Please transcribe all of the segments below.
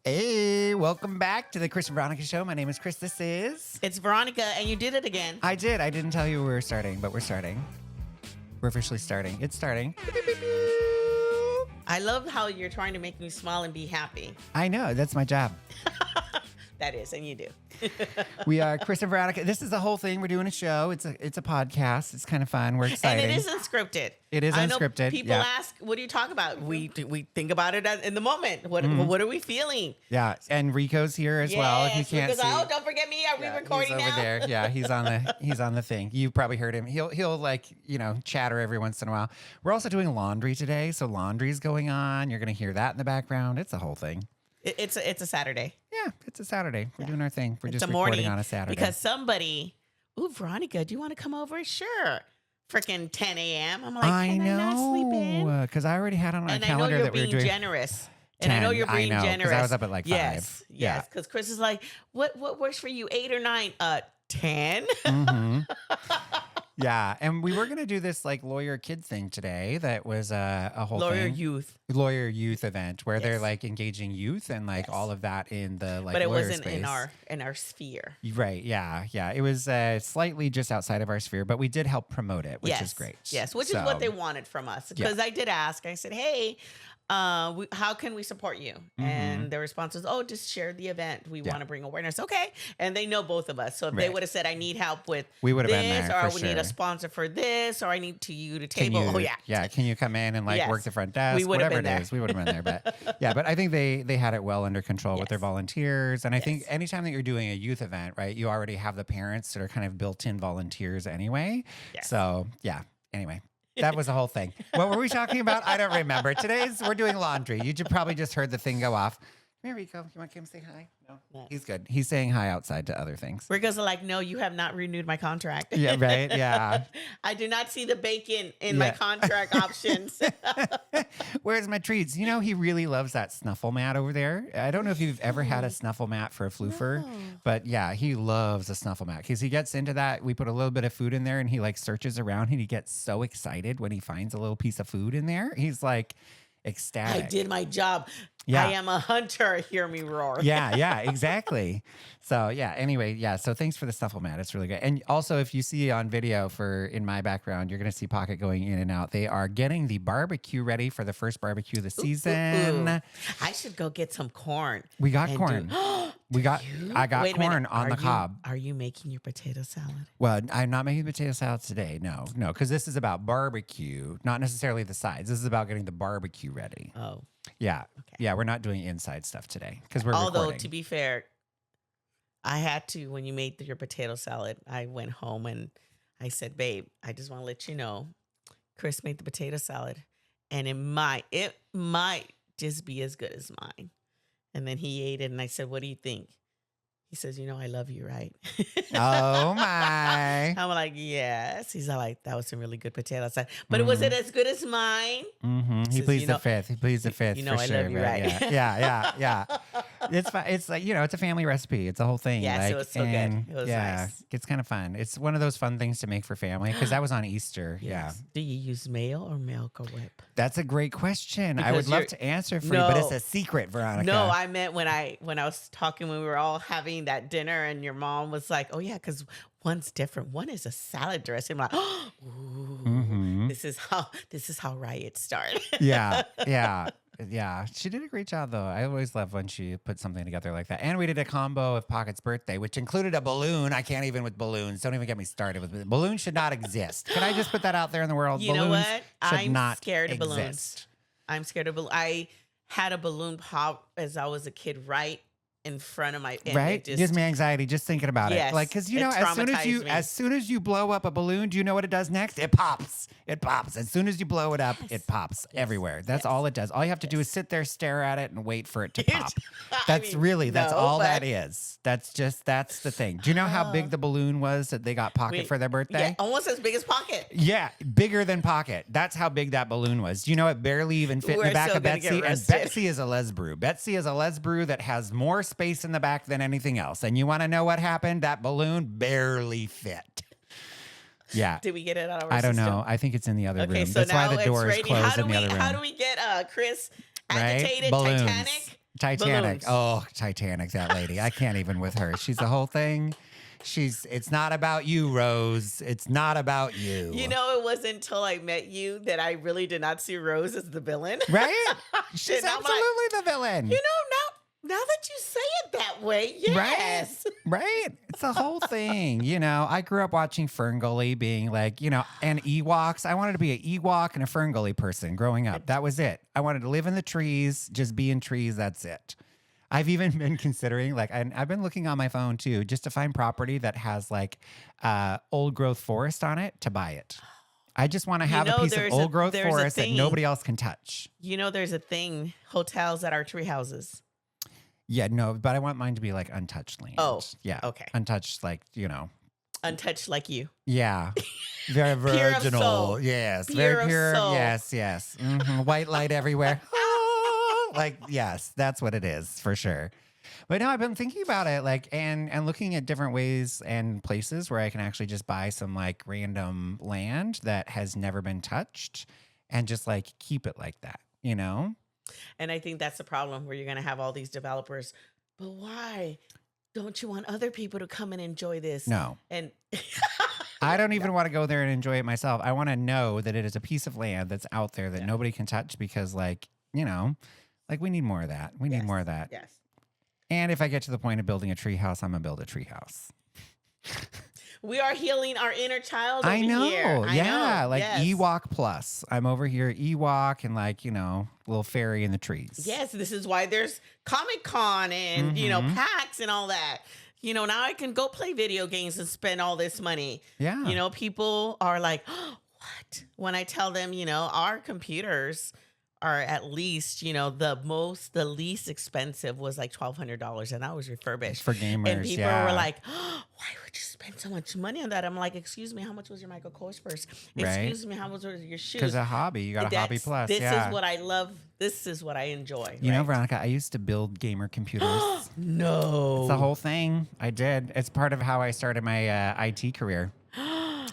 Hey, welcome back to the Chris and Veronica Show. My name is Chris. This is... It's Veronica, and you did it again. I did. I didn't tell you we were starting, but we're starting. We're officially starting. It's starting. I love how you're trying to make me smile and be happy. I know. That's my job. That is, and you do. We are Chris and Veronica. This is the whole thing. We're doing a show. It's a podcast. It's kind of fun. We're excited. And it is unscripted. It is I know unscripted. people ask, what do you talk about? We think about it in the moment. What are we feeling? Yeah, and Rico's here as well. If you can't see, oh, don't forget me. Are we recording he's now? over there. Yeah, he's on the thing. You probably heard him. He'll like chatter every once in a while. We're also doing laundry today, so laundry's going on. You're gonna hear that in the background. It's a whole thing. It's a Saturday. Yeah, it's a Saturday. We're doing our thing. We're It's just a recording morning on a Saturday. because somebody, Veronica, do you want to come over? Sure. Freaking 10 a.m. I'm like, I can I not sleep in? know, because I already had on our And I know calendar you're that we were being doing. generous. And I know 10. you're being generous. Because I was up at like 5. Yes, because Chris is like, what works for you, 8 or 9? 10. Mm-hmm. Yeah, and we were gonna do this like lawyer kid thing today. That was a whole lawyer thing. Lawyer youth event where they're like engaging youth and like all of that in the like. But it lawyer wasn't space. in our sphere. Right? Yeah. It was slightly just outside of our sphere, but we did help promote it, which is great. Yes, which is what they wanted from us. Because I did ask. I said, hey. How can we support you? Mm-hmm. And the response was, just share the event. We want to bring awareness. Okay. And they know both of us. So if they would have said, I need help with we would have this, been there, or we need a sponsor for this, or I need you to table. Yeah. Can you come in and work the front desk? Whatever it is. We would have been there. But I think they had it well under control with their volunteers. And I think anytime that you're doing a youth event, right, you already have the parents that are kind of built-in volunteers anyway. Yes. So anyway. That was the whole thing. What were we talking about? I don't remember. We're doing laundry. You probably just heard the thing go off. Come here, Rico. You want to come say hi? No. He's good. He's saying hi outside to other things. Rico's like, no, you have not renewed my contract. Yeah, right? Yeah. I do not see the bacon in my contract options. Where's my treats? He really loves that snuffle mat over there. I don't know if you've ever had a snuffle mat for a floofer, but yeah, he loves a snuffle mat because he gets into that. We put a little bit of food in there and he like searches around and he gets so excited when he finds a little piece of food in there. He's like ecstatic. I did my job. Yeah. I am a hunter. Hear me roar. Yeah, exactly. So anyway, so thanks for the snuffle mat. It's really good. And also, if you see on video in my background, you're going to see Pocket going in and out. They are getting the barbecue ready for the first barbecue of the season. I should go get some corn. We got corn. I got corn on the cob. Are you making your potato salad? Well, I'm not making potato salad today. No, because this is about barbecue, not necessarily the sides. This is about getting the barbecue ready. Oh. Yeah. Okay. Yeah, we're not doing inside stuff today because we're recording. Although, to be fair, I had to, when you made your potato salad, I went home and I said, babe, I just want to let you know, Chris made the potato salad and it might just be as good as mine. And then he ate it and I said, what do you think? He says, I love you, right? Oh, my. I'm like, yes. He's like, that was some really good potato salad. But was it as good as mine? Mm-hmm. He pleads the fifth. He pleads the fifth. I love you, right? Yeah. It's fun. It's like, it's a family recipe. It's a whole thing. Yes, it was so good. It was nice. It's kind of fun. It's one of those fun things to make for family because that was on Easter. Yes. Yeah. Do you use mayo or milk or whip? That's a great question. Because I would love to answer for you, but it's a secret, Veronica. No, I meant when I was talking, when we were all having that dinner and your mom was like, oh yeah, because one's different. One is a salad dressing. I'm like, this is how riots start. Yeah. She did a great job though. I always love when she put something together like that. And we did a combo of Pocket's birthday, which included a balloon. I can't even with balloons. Don't even get me started with balloons. Should not exist. Can I just put that out there in the world? You balloons know what? I'm scared exist. of balloons. I'm scared of balloons. I had a balloon pop as I was a kid, right in front of my right. It gives me anxiety just thinking about it. Like, because as soon as you blow up a balloon, do you know what it does next? It pops. As soon as you blow it up, it pops everywhere. That's all it does. All you have to do is sit there, stare at it, and wait for it to pop. That's all that is. That's the thing. Do you know how big the balloon was that they got Pocket for their birthday? Yeah, almost as big as Pocket. Yeah, bigger than Pocket. That's how big that balloon was. Do you know it barely even fit in the back of Betsy? And Betsy is a lesbrew. Betsy is a lesbrew that has more space in the back than anything else. And you want to know what happened? That balloon barely fit. Yeah. Did we get it out of our I don't system? know. I think it's in the other room. So That's now why the door is closed in the other room. How do we get Chris agitated, Balloons. Titanic? Titanic. balloons. Oh, Titanic, that lady. I can't even with her. She's the whole thing. It's not about you, Rose. It's not about you. You know, it wasn't until I met you that I really did not see Rose as the villain. Right? She's absolutely the villain. You know, now that you say it that way, yes. Right? It's the whole thing. You know, I grew up watching Ferngully being like, you know, and Ewoks. I wanted to be an Ewok and a Ferngully person growing up. That was it. I wanted to live in the trees, just be in trees. That's it. I've even been considering, like, I've been looking on my phone too, just to find property that has like old growth forest on it to buy it. I just want to have a piece of old growth forest that nobody else can touch. You know, there's a thing, hotels that are tree houses. Yeah, no, but I want mine to be like untouched land. Oh, yeah. Okay. Untouched, like, you know. Untouched like you. Yeah. Very virginal. Yes. Very pure. Yes, yes. Mm-hmm. White light everywhere. Like, yes, that's what it is for sure. But no, I've been thinking about it, like, and looking at different ways and places where I can actually just buy some like random land that has never been touched and just like keep it like that, you know? And I think that's the problem where you're going to have all these developers. But why don't you want other people to come and enjoy this? No. And I don't even want to go there and enjoy it myself. I want to know that it is a piece of land that's out there that nobody can touch because, like, you know, like we need more of that. We need more of that. Yes. And if I get to the point of building a tree house, I'm going to build a tree house. We are healing our inner child over I know. here. Yeah. Like Ewok plus. I'm over here Ewok and like, you know, little fairy in the trees. Yes. This is why there's Comic-Con and, you know, PAX and all that. You know, now I can go play video games and spend all this money. Yeah. You know, people are like, oh, what? When I tell them, you know, our computers are at least, you know, the least expensive was like $1,200, and that was refurbished for gamers. And people were like, oh, why would you spend so much money on that? I'm like, excuse me, how much was your Michael Kors purse? Excuse me, how much was your shoes? Because a hobby, you got a hobby plus. This is what I love. This is what I enjoy. You know, Veronica, I used to build gamer computers. No, it's the whole thing. I did. It's part of how I started my IT career.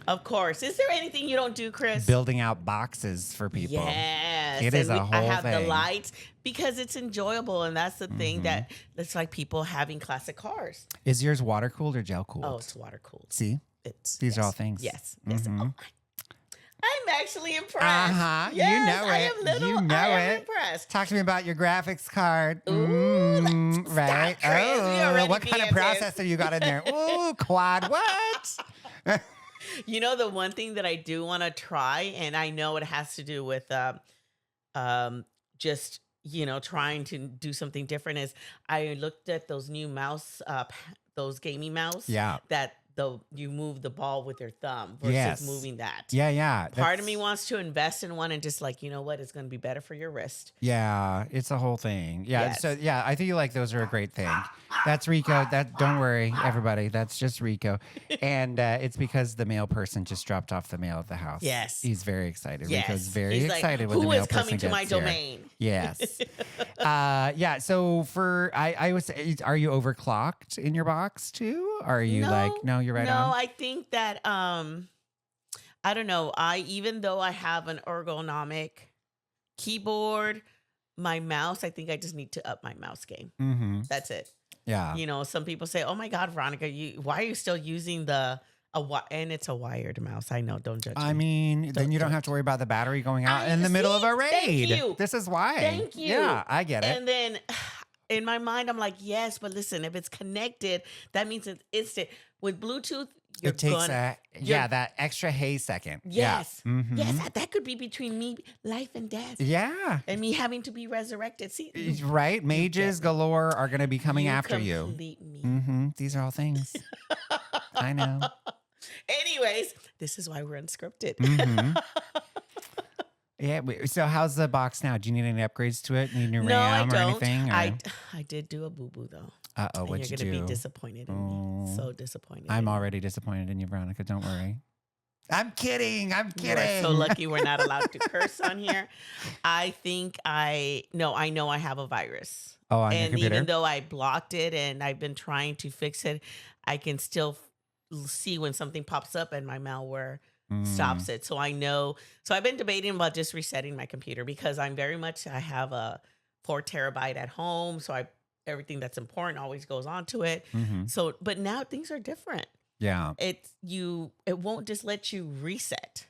Of course. Is there anything you don't do, Chris? Building out boxes for people. Yes. It is a whole thing. I have the lights because it's enjoyable. And that's the thing that it's like people having classic cars. Is yours water cooled or gel cooled? Oh, it's water cooled. See? These are all things. Yes. Oh, I'm actually impressed. Uh-huh. Yes, you know it. I am impressed. Talk to me about your graphics card. Ooh, right. Chris. Oh, what kind of processor you got in there? Ooh, quad what? You know, the one thing that I do want to try, and I know it has to do with just, you know, trying to do something different, is I looked at those new mouse, those gaming mouse. Yeah. That you move the ball with your thumb versus moving that. Yeah. Part of me wants to invest in one and just like, you know what, it's going to be better for your wrist. Yeah, it's a whole thing. Yeah. Yes. So yeah, I think like those are a great thing. That's Rico. Don't worry, everybody. That's just Rico. And it's because the mail person just dropped off the mail at the house. Yes. He's very excited. Yes. Rico's very excited like, when the mail person Who is coming to my gets here. domain? Yes. Yeah. So I was, are you overclocked in your box too? Are you no, you're right on? No, I think that, I don't know. Even though I have an ergonomic keyboard, my mouse, I think I just need to up my mouse game. Mm-hmm. That's it. Yeah. You know, some people say, oh my God, Veronica, why are you still using and it's a wired mouse. I know. Don't judge me. I mean, then you don't have to worry about the battery going out in the middle of a raid. Thank you. This is why. Thank you. Yeah, I get it. And then in my mind, I'm like, yes, but listen, if it's connected, that means it's instant. With Bluetooth, it takes that extra second. Yes. Yeah. Mm-hmm. Yes, that could be between me, life and death. Yeah. And me having to be resurrected. See, right? Mages galore are going to be coming after you. Complete me. Mm-hmm. These are all things. I know. Anyways, this is why we're unscripted. Mm-hmm. Yeah. So how's the box now? Do you need any upgrades to it? Need new RAM or anything? Or? I did do a boo-boo though. Uh-oh, what'd you do? You're going to be disappointed in me. So disappointed. I'm already disappointed in you, Veronica. Don't worry. I'm kidding. You are so lucky we're not allowed to curse on here. I think I know I have a virus. Oh, on your computer? Even though I blocked it and I've been trying to fix it, I can still see when something pops up and my malware stops it. So I know. So I've been debating about just resetting my computer because I have a 4 terabyte at home. So everything that's important always goes onto it. So, but now things are different. Yeah. It won't just let you reset.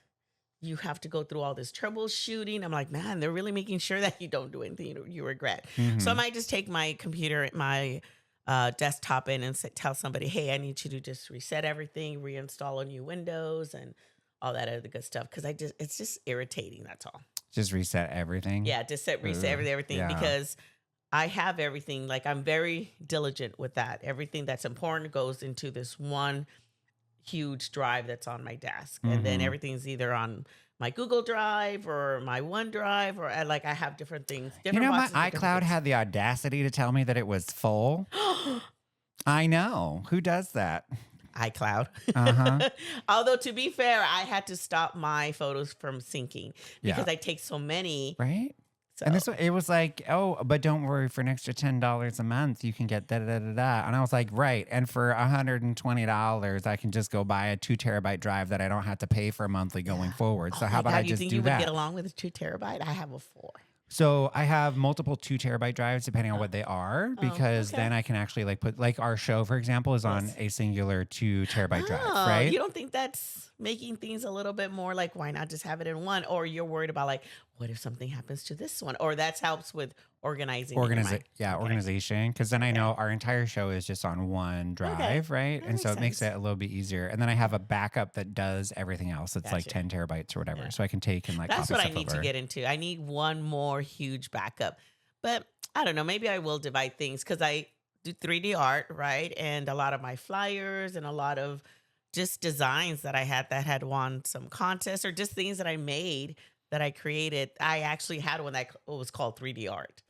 You have to go through all this troubleshooting. I'm like, man, they're really making sure that you don't do anything you regret. So I might just take my computer, my desktop in and tell somebody, hey, I need you to just reset everything, reinstall a new Windows and all that other good stuff. Cause it's just irritating. That's all. Just reset everything. Yeah. Just reset everything Yeah. because I have everything. Like I'm very diligent with that. Everything that's important goes into this one huge drive that's on my desk. And then everything's either on my Google Drive or my OneDrive, or I have different things. Different my boxes with different iCloud things. had the audacity to tell me that it was full. I know. Who does that? iCloud. Although to be fair, I had to stop my photos from syncing because I take so many. Right. So. And it was like, oh, but don't worry, for an extra $10 a month, you can get da-da-da-da-da. And I was like, right. And for $120, I can just go buy a 2 terabyte drive that I don't have to pay for monthly going forward. So how about I just do that? You think you would get along with a 2 terabyte? I have a 4. So I have multiple 2 terabyte drives depending on what they are, because then I can actually put our show, for example, is on a singular 2 terabyte drive, right? You don't think that's making things a little bit more like, why not just have it in one? Or you're worried about what if something happens to this one? Or that helps with organizing. Organization. Because then I know our entire show is just on one drive, right? And so it makes it a little bit easier. And then I have a backup that does everything else. It's like 10 terabytes or whatever. So I can take and that's copy what stuff I need over. to get into. I need one more huge backup. But I don't know. Maybe I will divide things because I do 3D art, right? And a lot of my flyers and a lot of just designs that I had won some contests, or just things that I made that I created. I actually had one that was called 3D art.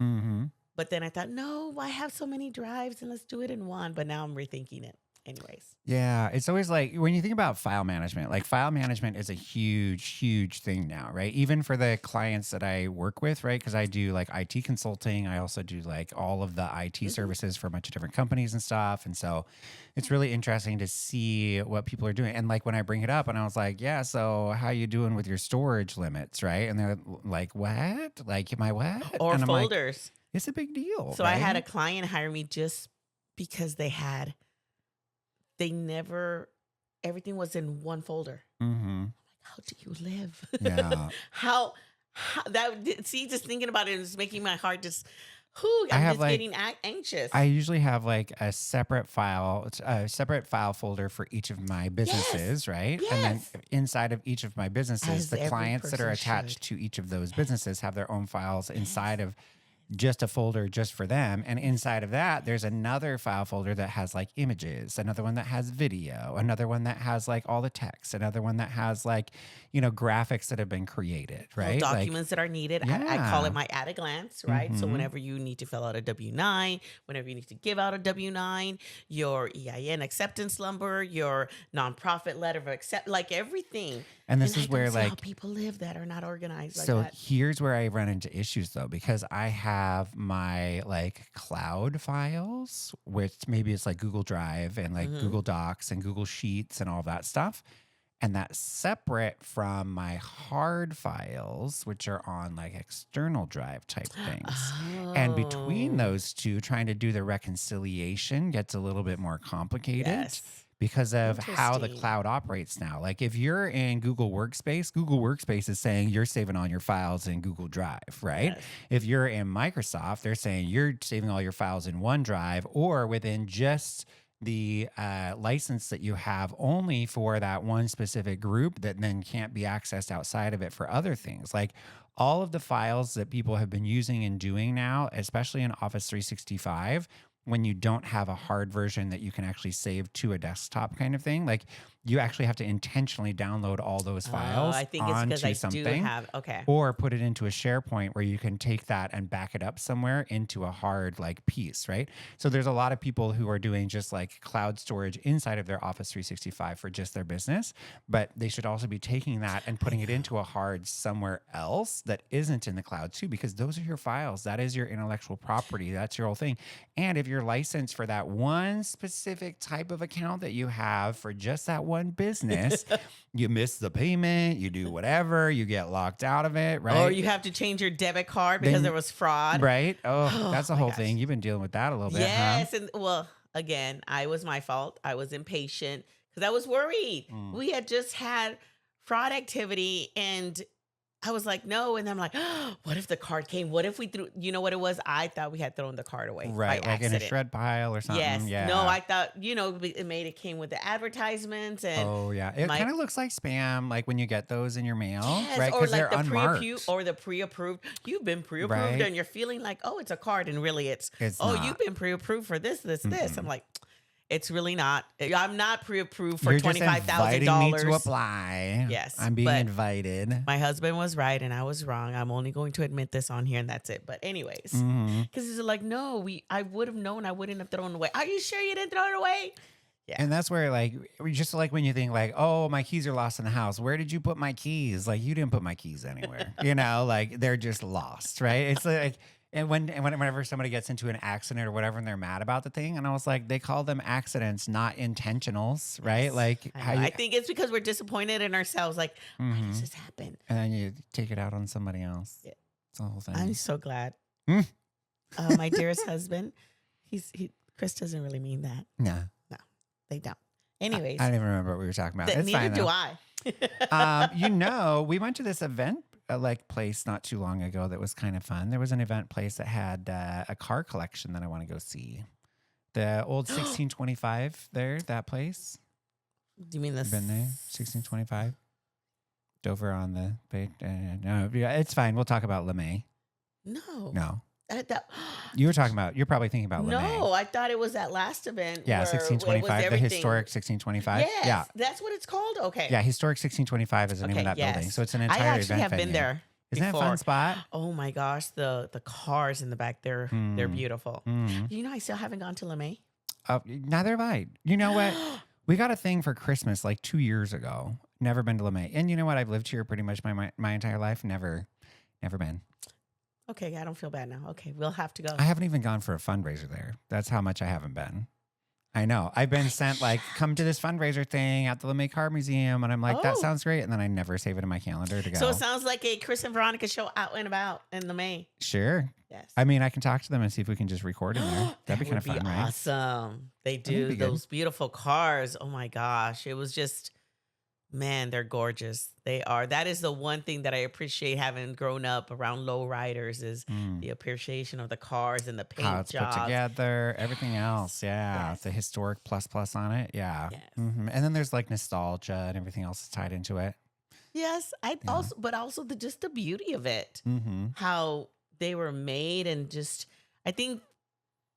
But then I thought, no, I have so many drives and let's do it in one. But now I'm rethinking it. Anyways. Yeah, it's always when you think about file management is a huge thing now, right? Even for the clients that I work with, right? Because I do IT consulting. I also do all of the IT services for a bunch of different companies and stuff. And so it's really interesting to see what people are doing. And when I bring it up and I was like, yeah, so how you doing with your storage limits, right? And they're like, what? My what? Or and I'm folders. It's a big deal. So right? I had a client hire me just because everything was in one folder. Mm-hmm. How do you live? Yeah. how just thinking about it is making my heart just, getting anxious. I usually have a separate file folder for each of my businesses, right? Yes. And then inside of each of my businesses, the clients that are attached to each of those businesses have their own files inside of just a folder just for them. And inside of that, there's another file folder that has images, another one that has video, another one that has all the text, another one that has graphics that have been created, right? Documents that are needed. I call it my at a glance, right? So whenever you need to fill out a W-9, whenever you need to give out a W-9, your EIN acceptance number, your nonprofit letter of accept, everything. And this is where how people live that are not organized like so that. Here's where I run into issues though, because I have my cloud files, which maybe it's Google Drive and Google Docs and Google Sheets and all that stuff. And that's separate from my hard files, which are on external drive type things. And between those two, trying to do the reconciliation gets a little bit more complicated. Because of how the cloud operates now. If you're in Google Workspace is saying you're saving all your files in Google Drive, right? Yes. If you're in Microsoft, they're saying you're saving all your files in OneDrive or within just the license that you have only for that one specific group that then can't be accessed outside of it for other things. All of the files that people have been using and doing now, especially in Office 365, when you don't have a hard version that you can actually save to a desktop kind of thing, you actually have to intentionally download all those files onto something, or put it into a SharePoint where you can take that and back it up somewhere into a hard piece, right? So there's a lot of people who are doing just cloud storage inside of their Office 365 for just their business, but they should also be taking that and putting it into a hard somewhere else that isn't in the cloud too, because those are your files. That is your intellectual property. That's your whole thing. And if you're licensed for that one specific type of account that you have for just that one S01 business. You miss the payment, you do whatever, you get locked out of it, right? Or you have to change your debit card because there was fraud. Right? Oh, that's a whole thing. You've been dealing with that a little bit, yes, huh? And well, again, I was my fault. I was impatient because I was worried. We had just had fraud activity and I was like, no. And I'm like, what if the card came? What if we threw, you know what it was? I thought we had thrown the card away. Right. By Like accident. in a shred pile or something. Yes. Yeah. No, I thought, it came with the advertisements. And oh, yeah. It kind of looks like spam, like when you get those in your mail, right? Or Because like they're unmarked. the pre-approved. You've been pre-approved Right. and you're feeling like, oh, it's a card. And really it's not. You've been pre-approved for this. I'm like, it's really not. I'm not pre-approved for You're just $25,000. inviting me to apply. Yes, I'm being invited. My husband was right and I was wrong. I'm only going to admit this on here and that's it. But anyways, because he's like, no, I would have known. I wouldn't have thrown it away. Are you sure you didn't throw it away? Yeah. And that's where, like, just like when you think, like, oh, my keys are lost in the house. Where did you put my keys? Like, you didn't put my keys anywhere. Like, they're just lost, right? It's like. And whenever somebody gets into an accident or whatever and they're mad about the thing, and I was like, they call them accidents, not intentionals, right? Yes. Like, I think it's because we're disappointed in ourselves. Like, why does this happen? And then you take it out on somebody else. Yeah. It's the whole thing. I'm so glad. My dearest husband, Chris doesn't really mean that. No, they don't. Anyways, I don't even remember what we were talking about. It's neither fine, do I. We went to this event. Place not too long ago that was kind of fun. There was an event place that had a car collection that I want to go see. The old 1625 there, that place. Do you mean this? Been there? 1625? Dover on the page. No, it's fine. We'll talk about LeMay. No. You were talking about, you're probably thinking about LeMay. No, I thought it was that last event. Yeah, 1625, the historic 1625. Yes, yeah, that's what it's called. Okay. Yeah, historic 1625 is the name of that building. So it's an entire event. I actually have been there. Isn't that a fun spot? Oh my gosh, the cars in the back there, they're beautiful. You know, I still haven't gone to LeMay. Neither have I. You know what? We got a thing for Christmas like 2 years ago. Never been to LeMay. And you know what? I've lived here pretty much my entire life. Never been. Okay, I don't feel bad now. Okay, we'll have to go. I haven't even gone for a fundraiser there. That's how much I haven't been. I know. I've been sent like, come to this fundraiser thing at the LeMay Car Museum. And I'm like, that sounds great. And then I never save it in my calendar to go. So it sounds like a Chris and Veronica show out and about in LeMay. Sure. Yes. I mean, I can talk to them and see if we can just record in there. That'd be kind of fun, right? Awesome. They do those beautiful cars. Oh my gosh. It was just, man, they're gorgeous. They are. That is the one thing that I appreciate having grown up around lowriders is the appreciation of the cars and the paint how it's jobs. put together, everything else. Yeah. Yes. The historic plus on it. Yeah. Yes. And then there's like nostalgia and everything else that's tied into it. Yes. But also just the beauty of it. How they were made and just, I think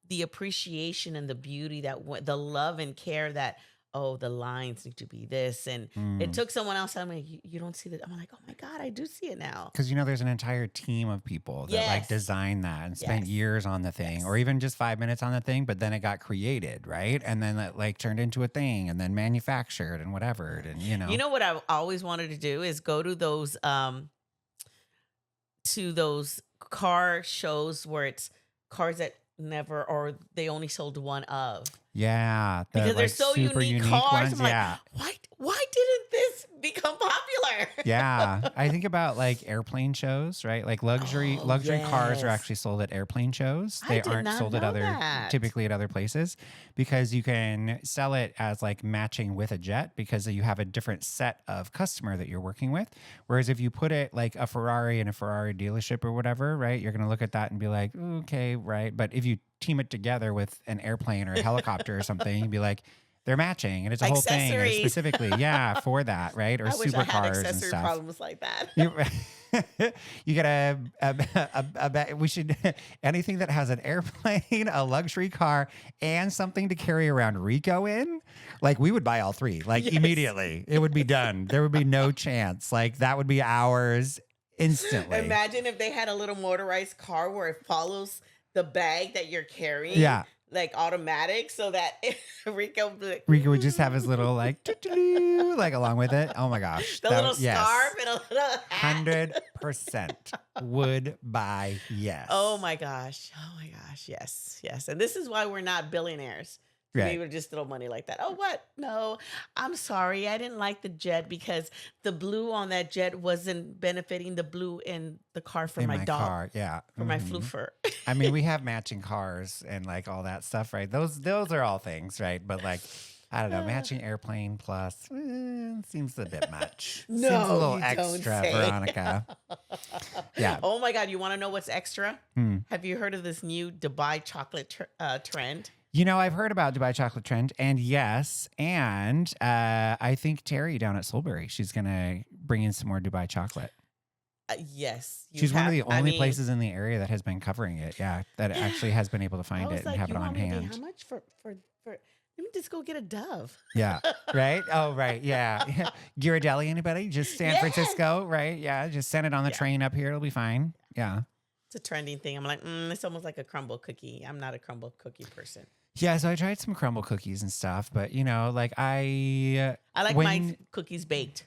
the appreciation and the beauty the love and care that, oh, the lines need to be this. And it took someone else. I'm like, you don't see that. I'm like, oh my God, I do see it now. Because, there's an entire team of people that like designed that and spent years on the thing or even just 5 minutes on the thing. But then it got created, right? And then it like turned into a thing and then manufactured and whatever. And, You know what I've always wanted to do is go to those car shows where it's cars that never or they only sold one of. Yeah, because they're so unique cars. Ones. I'm like, why didn't this become popular? Yeah, I think about like airplane shows, right? Like luxury cars are actually sold at airplane shows. They aren't sold at typically at other places because you can sell it as like matching with a jet because you have a different set of customer that you're working with. Whereas if you put it like a Ferrari in a Ferrari dealership or whatever, right? You're going to look at that and be like, okay, right. But if you team it together with an airplane or a helicopter or something, you'd be like, they're matching, and it's a whole thing and specifically, for that, right? Or I supercars wish I had and accessory stuff. Problems like that. You get we should anything that has an airplane, a luxury car, and something to carry around Rico in. Like we would buy all three, like immediately. It would be done. There would be no chance. Like that would be ours instantly. Imagine if they had a little motorized car where it follows the bag that you're carrying. Yeah. Like automatic, so that Rico would just have his little like along with it. Oh my gosh, the little scarf and a little hat. 100% would buy yes. Oh my gosh, yes. And this is why we're not billionaires Right. We would just throw money like that. Oh, what? No, I'm sorry. I didn't like the jet because the blue on that jet wasn't benefiting the blue in the car for my dog. Car. Yeah. For my floofer. I mean, we have matching cars and like all that stuff, right? Those are all things, right? But like, I don't know, matching airplane plus seems a bit much. No, seems a little extra, Veronica. Yeah. Oh my God, you want to know what's extra? Have you heard of this new Dubai chocolate trend? You know, I've heard about Dubai chocolate trend, and yes, and I think Terry down at Soulberry, she's gonna bring in some more Dubai chocolate. Yes, she's one of the only places in the area that has been covering it. Yeah, that actually has been able to find it and have it on hand. How much for? Let me just go get a Dove. Yeah, right. Oh, right. Yeah, Ghirardelli, anybody? Just San Francisco, right? Yeah, just send it on the train up here. It'll be fine. Yeah. It's a trending thing. I'm like, it's almost like a crumble cookie. I'm not a crumble cookie person. Yeah, so I tried some crumble cookies and stuff, but you know, like I like my cookies baked.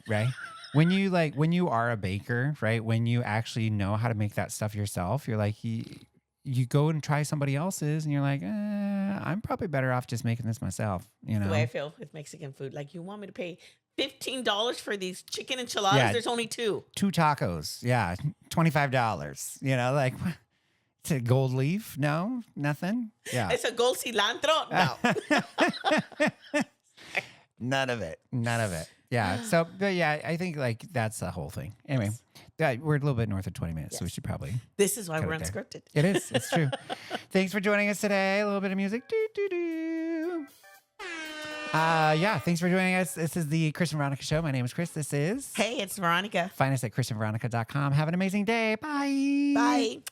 Right. When you are a baker, right? When you actually know how to make that stuff yourself, you're like you go and try somebody else's, and you're like, I'm probably better off just making this myself. You know, the way I feel with Mexican food. Like, you want me to pay $15 for these chicken enchiladas? Yeah, there's only two tacos. Yeah, $25. You know, like. It's a gold leaf? No, nothing. Yeah, it's a gold cilantro. No, none of it. Yeah. So, but yeah, I think like that's the whole thing. Anyway, we're a little bit north of 20 minutes, so we should probably. This is why we're unscripted. It is. It's true. Thanks for joining us today. A little bit of music. Yeah, thanks for joining us. This is the Chris and Veronica Show. My name is Chris. This is... Hey, it's Veronica. Find us at chrisandveronica.com. Have an amazing day. Bye. Bye.